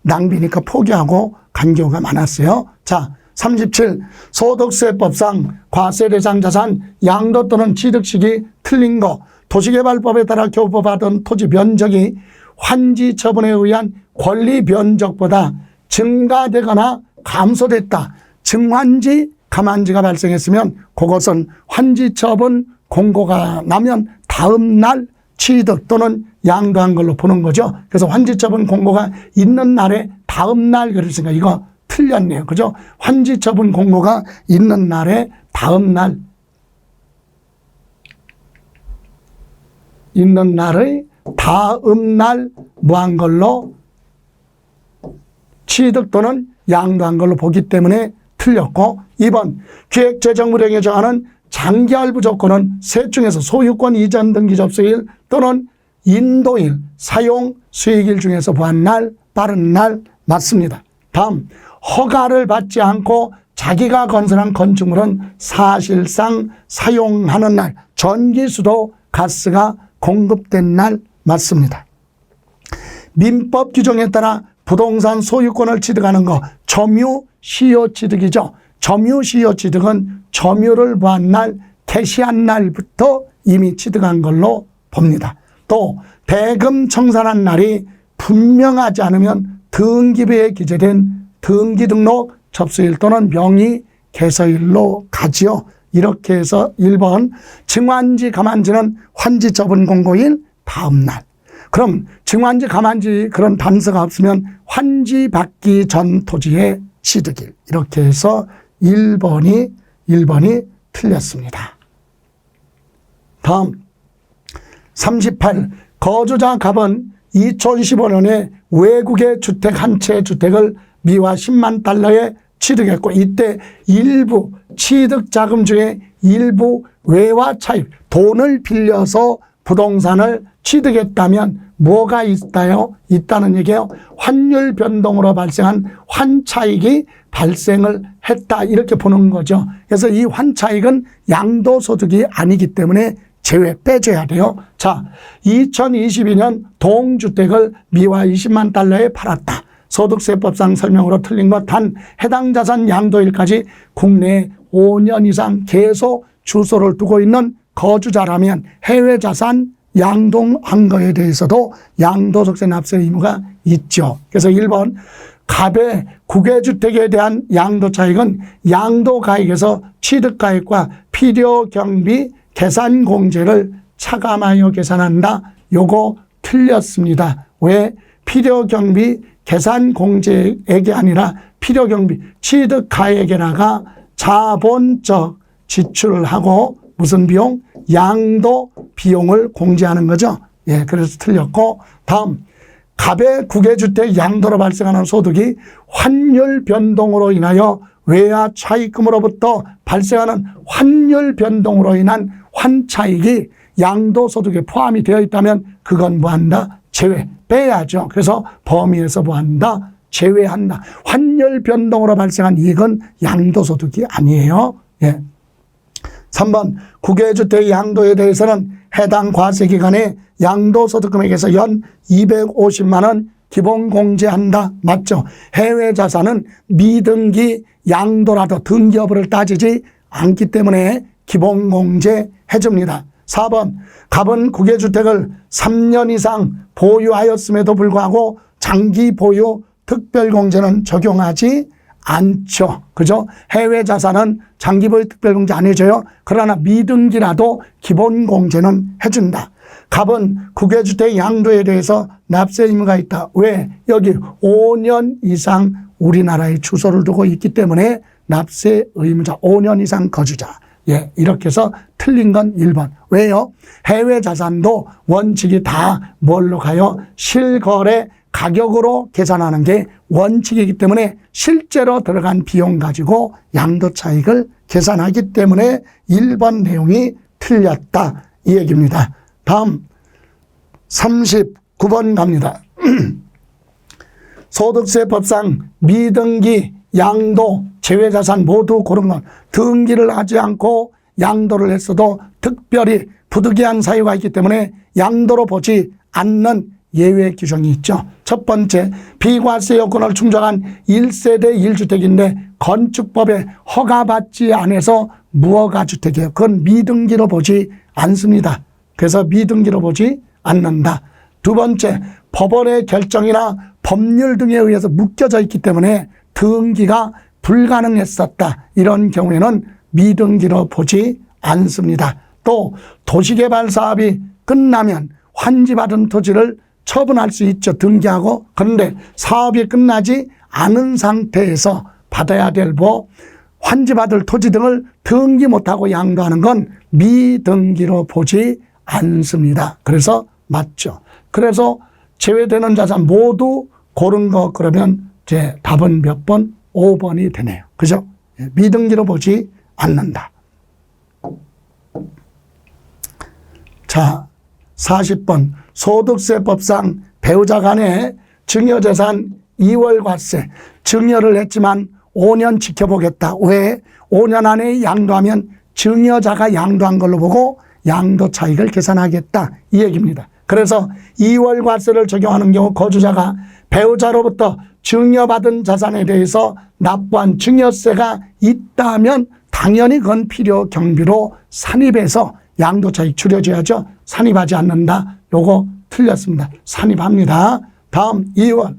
낭비니까 포기하고 간 경우가 많았어요. 자, 37. 소득세법상 과세 대상 자산 양도 또는 취득식이 틀린 거, 도시개발법에 따라 교부받은 토지 면적이 환지 처분에 의한 권리 면적보다 증가되거나 감소됐다. 증환지, 감환지가 발생했으면 그것은 환지 처분 공고가 나면 다음 날 취득 또는 양도한 걸로 보는 거죠. 그래서 환지 처분 공고가 있는 날에 다음 날 그랬으니까 이거 틀렸네요. 그죠? 환지 처분 공고가 있는 날에 다음 날 있는 날의 다음 날 뭐한 걸로 취득 또는 양도한 걸로 보기 때문에 틀렸고 2번 기획재정부령에 정하는 장기할부 조건은 셋 중에서 소유권 이전 등기 접수일 또는 인도일, 사용 수익일 중에서 보한 날, 빠른 날 맞습니다. 다음 허가를 받지 않고 자기가 건설한 건축물은 사실상 사용하는 날, 전기수도 가스가 공급된 날 맞습니다. 민법 규정에 따라 부동산 소유권을 취득하는 거 점유시효 취득이죠. 점유시효 취득은 점유를 보한 날, 개시한 날부터 이미 취득한 걸로 봅니다. 또 대금 청산한 날이 분명하지 않으면 등기부에 기재된 등기등록 접수일 또는 명의 개서일로 가지요. 이렇게 해서 1번 증환지 감환지는 환지 처분 공고일 다음 날. 그럼 증환지 감환지 그런 단서가 없으면 환지 받기 전 토지의 취득일. 이렇게 해서 1번이 틀렸습니다. 다음 38. 거주자 갑은 2015년에 외국의 주택 한 채 주택을 미화 10만 달러에 취득했고 이때 일부 취득 자금 중에 일부 외화 차입 돈을 빌려서 부동산을 취득했다면 뭐가 있다는 얘기예요. 환율 변동으로 발생한 환차익이 발생을 했다 이렇게 보는 거죠. 그래서 이 환차익은 양도소득이 아니기 때문에 제외 빼줘야 돼요. 자, 2022년 동주택을 미화 20만 달러에 팔았다. 소득세법상 설명으로 틀린 것 단 해당 자산 양도일까지 국내에 5년 이상 계속 주소를 두고 있는 거주자라면 해외 자산 양동한 거에 대해서도 양도소득세 납세 의무가 있죠. 그래서 1번 갑의 국외주택에 대한 양도차익은 양도가액에서 취득가액과 필요경비 계산공제를 차감하여 계산한다. 요거 틀렸습니다. 왜? 필요경비 계산공제액이 아니라 필요경비 취득가액에다가 자본적 지출을 하고 무슨 비용? 양도 비용을 공제하는 거죠. 예, 그래서 틀렸고, 다음 갑의 국외주택 양도로 발생하는 소득이 환율 변동으로 인하여 외화 차익금으로부터 발생하는 환율 변동으로 인한 환차익이 양도소득에 포함이 되어 있다면 그건 뭐한다? 제외, 빼야죠. 그래서 범위에서 뭐한다? 제외한다. 환율 변동으로 발생한 이익은 양도소득이 아니에요. 예. 3번 국외주택 양도에 대해서는 해당 과세기간에 양도소득금액에서 연 250만 원 기본공제한다. 맞죠? 해외 자산은 미등기 양도라도 등기 여부를 따지지 않기 때문에 기본공제 해줍니다. 4번 갑은 국외주택을 3년 이상 보유하였음에도 불구하고 장기 보유 특별공제는 적용하지 않죠. 그죠? 해외 자산은 장기 보유 특별공제 안 해줘요. 그러나 미등기라도 기본공제는 해준다. 갑은 국외주택 양도에 대해서 납세 의무가 있다. 왜? 여기 5년 이상 우리나라에 주소를 두고 있기 때문에 납세 의무자 5년 이상 거주자. 예, 이렇게 해서 틀린 건 1번. 왜요? 해외 자산도 원칙이 다 뭘로 가요? 실거래 가격으로 계산하는 게 원칙이기 때문에 실제로 들어간 비용 가지고 양도 차익을 계산하기 때문에 1번 내용이 틀렸다. 이 얘기입니다. 다음 39번 갑니다. 소득세법상 미등기, 양도, 제외자산 모두 고른 건 등기를 하지 않고 양도를 했어도 특별히 부득이한 사유가 있기 때문에 양도로 보지 않는 예외 규정이 있죠. 첫 번째, 비과세 요건을 충족한 1세대 1주택인데 건축법에 허가받지 않아서 무허가주택이에요. 그건 미등기로 보지 않습니다. 그래서 미등기로 보지 않는다. 두 번째, 법원의 결정이나 법률 등에 의해서 묶여져 있기 때문에 등기가 불가능했었다. 이런 경우에는 미등기로 보지 않습니다. 또 도시개발 사업이 끝나면 환지받은 토지를 처분할 수 있죠. 등기하고. 그런데 사업이 끝나지 않은 상태에서 받아야 될 환지받을 토지 등을 등기 못하고 양도하는 건 미등기로 보지 않습니다. 그래서 맞죠. 그래서 제외되는 자산 모두 고른 거 그러면 제 답은 몇 번? 5번이 되네요. 그죠? 미등기로 보지 않는다. 자, 40번 소득세법상 배우자 간의 증여재산 2월과세 증여를 했지만 5년 지켜보겠다. 왜? 5년 안에 양도하면 증여자가 양도한 걸로 보고 양도 차익을 계산하겠다. 이 얘기입니다. 그래서 2월과세를 적용하는 경우 거주자가 배우자로부터 증여받은 자산에 대해서 납부한 증여세가 있다면 당연히 그건 필요 경비로 산입해서 양도차익 줄여줘야죠. 산입하지 않는다. 요거 틀렸습니다. 산입합니다. 다음 2번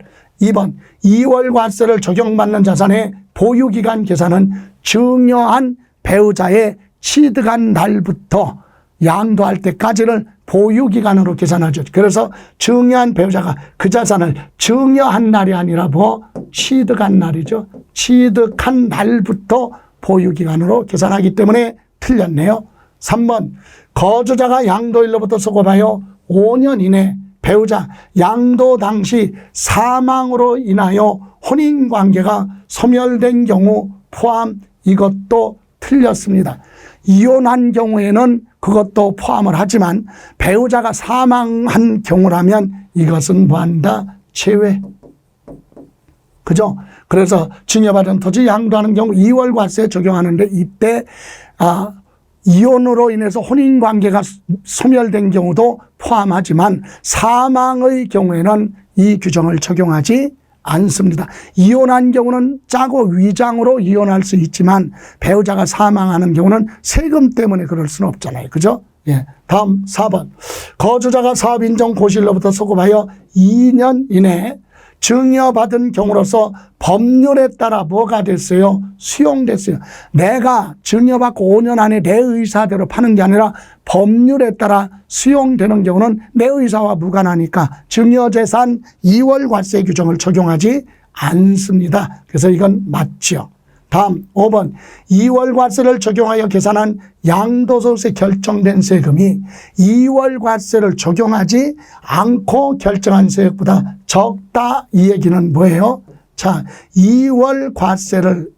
2월과세를 적용받는 자산의 보유기간 계산은 증여한 배우자의 취득한 날부터 양도할 때까지를 보유기간으로 계산하죠. 그래서 증여한 배우자가 그 자산을 증여한 날이 아니라 취득한 날이죠. 취득한 날부터 보유기간으로 계산하기 때문에 틀렸네요. 3번 거주자가 양도일로부터 소급하여 5년 이내 배우자 양도 당시 사망으로 인하여 혼인관계가 소멸된 경우 포함. 이것도 틀렸습니다. 이혼한 경우에는 그것도 포함을 하지만 배우자가 사망한 경우라면 이것은 뭐한다? 제외. 그죠? 그래서 증여받은 토지 양도하는 경우 2월과세 적용하는데 이때 이혼으로 인해서 혼인관계가 소멸된 경우도 포함하지만 사망의 경우에는 이 규정을 적용하지 않습니다. 이혼한 경우는 짜고 위장으로 이혼할 수 있지만 배우자가 사망하는 경우는 세금 때문에 그럴 수는 없잖아요. 그죠? 예. 다음 4번. 거주자가 사업인정 고시일로부터 소급하여 2년 이내에 증여받은 경우로서 법률에 따라 뭐가 됐어요? 수용됐어요. 내가 증여받고 5년 안에 내 의사대로 파는 게 아니라 법률에 따라 수용되는 경우는 내 의사와 무관하니까 증여재산 2월 과세 규정을 적용하지 않습니다. 그래서 이건 맞죠. 다음 5번 2월 과세를 적용하여 계산한 양도소득세 결정된 세금이 2월 과세를 적용하지 않고 결정한 세액보다 적다, 이 얘기는 뭐예요? 자, 2월 과세를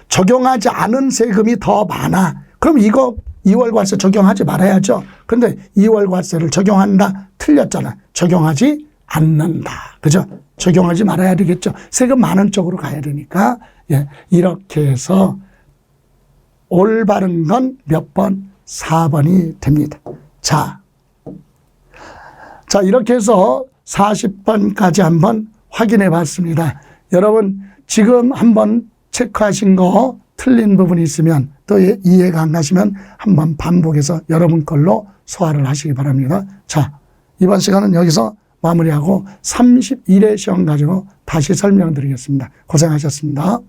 적용하지 않은 세금이 더 많아. 그럼 이거 2월 과세 적용하지 말아야죠. 그런데 2월 과세를 적용한다? 틀렸잖아. 적용하지 않는다. 그죠? 적용하지 말아야 되겠죠. 세금 많은 쪽으로 가야 되니까. 예, 이렇게 해서 올바른 건 몇 번? 4번이 됩니다. 자, 이렇게 해서 40번까지 한번 확인해 봤습니다. 여러분 지금 한번 체크하신 거 틀린 부분이 있으면 또 이해가 안 가시면 한번 반복해서 여러분 걸로 소화를 하시기 바랍니다. 자, 이번 시간은 여기서 마무리하고 31회 시험 가지고 다시 설명드리겠습니다. 고생하셨습니다.